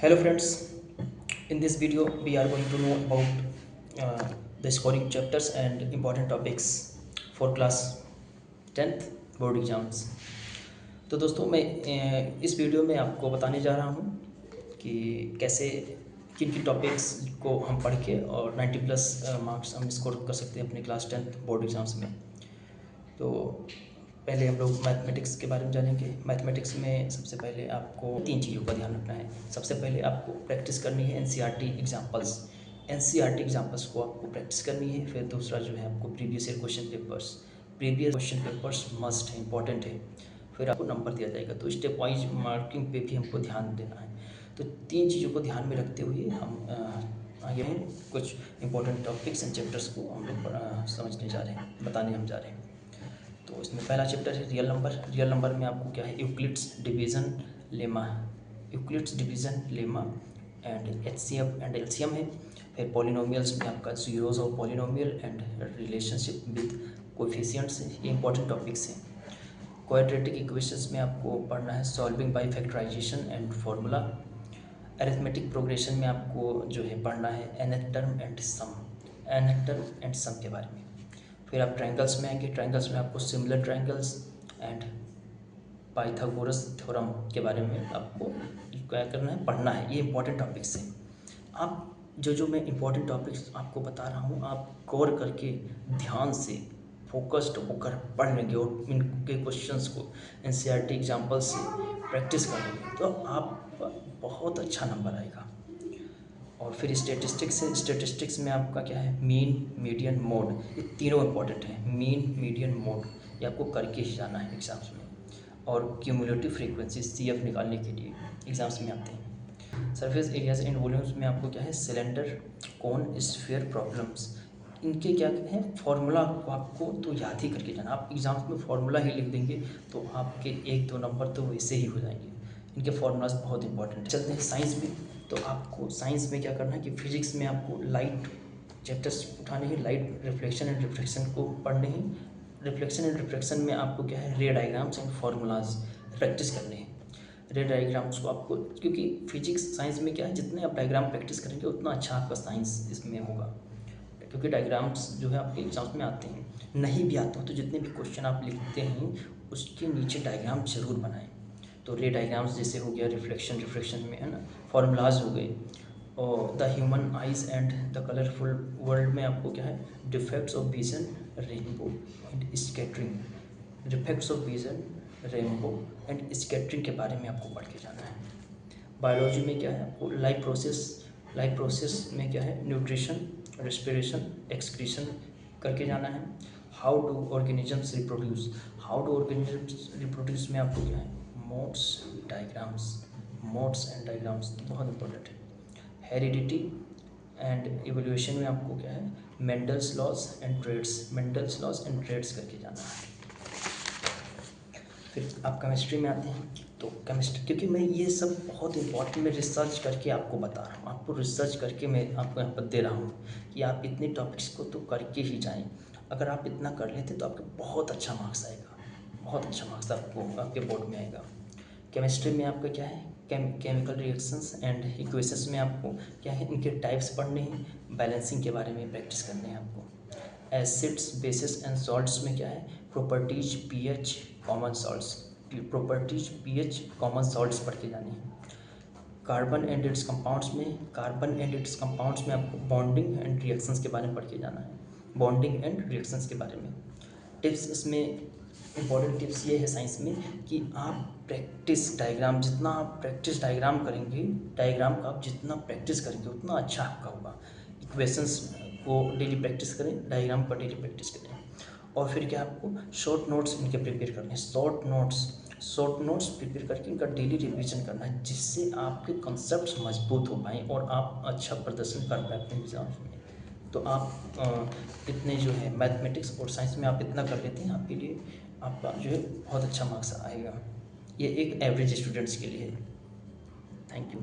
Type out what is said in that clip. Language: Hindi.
Hello friends, in this video we are going to know about the scoring chapters and important topics for class 10th board exams. तो दोस्तों मैं इस वीडियो में आपको बताने जा रहा हूँ कि कैसे किन किन टॉपिक्स को हम पढ़ के और 90 प्लस मार्क्स हम स्कोर कर सकते हैं अपने क्लास 10th बोर्ड एग्जाम्स में। तो पहले हम लोग मैथमेटिक्स के बारे में जानेंगे। मैथमेटिक्स में सबसे पहले आपको 3 चीज़ों का ध्यान रखना है। सबसे पहले आपको प्रैक्टिस करनी है एनसीईआरटी एग्जाम्पल्स। एनसीईआरटी एग्जाम्पल्स को आपको प्रैक्टिस करनी है। फिर दूसरा जो है आपको previous year question papers. Previous question papers must है, इंपॉर्टेंट है। फिर आपको नंबर दिया जाएगा, तो स्टेप वाइज मार्किंग पे भी हमको ध्यान देना है। तो 3 चीज़ों को ध्यान में रखते हुए हम आगे हैं कुछ इंपॉर्टेंट टॉपिक्स एंड चैप्टर्स को हम लोग समझने जा रहे हैं, बताने हम जा रहे हैं। तो इसमें पहला चैप्टर है रियल नंबर। रियल नंबर में आपको क्या है, Euclid's division lemma, Euclid's division lemma and HCF and LCM है। फिर पॉलिनोमियल्स में आपका zeros of polynomial and relationship with coefficients है, ये इंपॉर्टेंट टॉपिक्स हैं। क्वाड्रेटिक इक्वेशंस में आपको पढ़ना है solving by factorisation and formula. Arithmetic progression में आपको जो है पढ़ना है nth term and sum, nth term and sum के बारे में। फिर आप ट्रायंगल्स में आएंगे। ट्रायंगल्स में आपको similar triangles and Pythagoras theorem के बारे में आपको क्या करना है, पढ़ना है। ये इंपॉर्टेंट टॉपिक्स हैं। आप जो मैं इंपॉर्टेंट टॉपिक्स आपको बता रहा हूँ, आप गौर करके ध्यान से फोकस्ड होकर पढ़ लेंगे और इनके क्वेश्चंस को एनसीईआरटी एग्जाम्पल से प्रैक्टिस कर लेंगे तो आप बहुत अच्छा नंबर आएगा। और फिर स्टेटिस्टिक्स है। स्टेटिस्टिक्स में आपका क्या है, मीन मीडियन मोड, ये तीनों इंपॉर्टेंट है। मीन मीडियन मोड ये आपको करके ही जाना है एग्जाम्स में। और क्यूमुलेटिव फ्रीक्वेंसी CF निकालने के लिए एग्जाम्स में आते हैं। सरफेस एरियाज एंड वॉल्यूम्स में आपको क्या है, सिलेंडर कौन स्फीयर प्रॉब्लम्स, इनके क्या है फॉर्मूला को आपको तो याद ही करके जाना। आप एग्जाम्स में फॉर्मूला ही लिख देंगे तो आपके 1-2 नंबर तो वैसे ही हो जाएंगे। इनके फॉर्मूलाज बहुत इंपॉर्टेंट। चलते हैं साइंस में। तो आपको साइंस में क्या करना है कि फिजिक्स में आपको लाइट चैप्टर्स उठाने हैं, लाइट रिफ्लेक्शन एंड रिफ्रैक्शन को पढ़ने हैं। रिफ्लेक्शन एंड रिफ्रैक्शन में आपको क्या है, रे डायग्राम्स एंड फार्मूलाज प्रैक्टिस करने हैं। रे डायग्राम्स को आपको, क्योंकि फिजिक्स साइंस में क्या है, जितने आप डायग्राम प्रैक्टिस करेंगे उतना अच्छा आपका साइंस इसमें होगा। क्योंकि डायग्राम्स जो है आपके एग्जाम्स में आते हैं, नहीं भी आते हो तो जितने भी क्वेश्चन आप लिखते हैं उसके नीचे डायग्राम जरूर बनाएं। तो रे डायग्राम्स जैसे हो गया, रिफ्लेक्शन में है ना, फॉर्मूलाज हो गए। और the human eyes and the colourful world में आपको क्या है, defects of vision, rainbow and scattering, defects of vision, rainbow and scattering के बारे में आपको पढ़ के जाना है। बायोलॉजी में क्या है, आपको लाइफ प्रोसेस में क्या है, न्यूट्रिशन, रेस्पिरेशन, एक्सक्रीशन करके जाना है। How do organisms reproduce, how do organisms reproduce में आपको क्या है, मोड्स एंड डायग्राम्स बहुत इंपॉर्टेंट है। हेरिडिटी एंड इवोल्यूशन में आपको क्या है, मेंडल्स लॉज एंड ट्रेड्स करके जाना है। फिर आप केमिस्ट्री में आते हैं। तो केमिस्ट्री, क्योंकि मैं ये सब बहुत इंपॉर्टेंट, मैं रिसर्च करके आपको बता रहा हूँ, आपको रिसर्च करके मैं आपको यहाँ पर दे रहा हूँ कि आप इतने टॉपिक्स को तो करके ही जाएं। अगर आप इतना कर लेते तो आपके बहुत अच्छा मार्क्स आएगा, बहुत अच्छा मार्क्स आपको आपके बोर्ड में आएगा। केमिस्ट्री में आपका क्या है, केमिकल रिएक्शंस एंड इक्वेशंस में आपको क्या है, इनके टाइप्स पढ़ने हैं। बैलेंसिंग के बारे में प्रैक्टिस करने हैं आपको। एसिड्स, बेसिस एंड सॉल्ट्स में क्या है, properties, pH, common salts, common salts पढ़ के जाने हैं। कार्बन एंड इट्स कंपाउंड्स में आपको बॉन्डिंग एंड रिएक्शंस के बारे में पढ़ के जाना है, बॉन्डिंग एंड रिएक्शंस के बारे में। टिप्स, इसमें इंपॉर्टेंट टिप्स ये है साइंस में कि आप जितना आप प्रैक्टिस डायग्राम करेंगे, डायग्राम का आप जितना प्रैक्टिस करेंगे उतना अच्छा आपका होगा। इक्वेशंस को डेली प्रैक्टिस करें, डायग्राम का डेली प्रैक्टिस करें। और फिर क्या आपको शॉर्ट नोट्स इनके प्रिपेयर करने हैं। शॉर्ट नोट्स प्रिपेयर करके इनका डेली रिवीजन करना है, जिससे आपके कंसेप्ट मजबूत हो पाएँ और आप अच्छा प्रदर्शन कर पाएँ अपने एग्जाम्स में। तो आप इतने जो है मैथमेटिक्स और साइंस में आप इतना कर लेते हैं, आपके लिए आपका जो है बहुत अच्छा मार्क्स आएगा। ये एक एवरेज स्टूडेंट्स के लिए है। Thank you.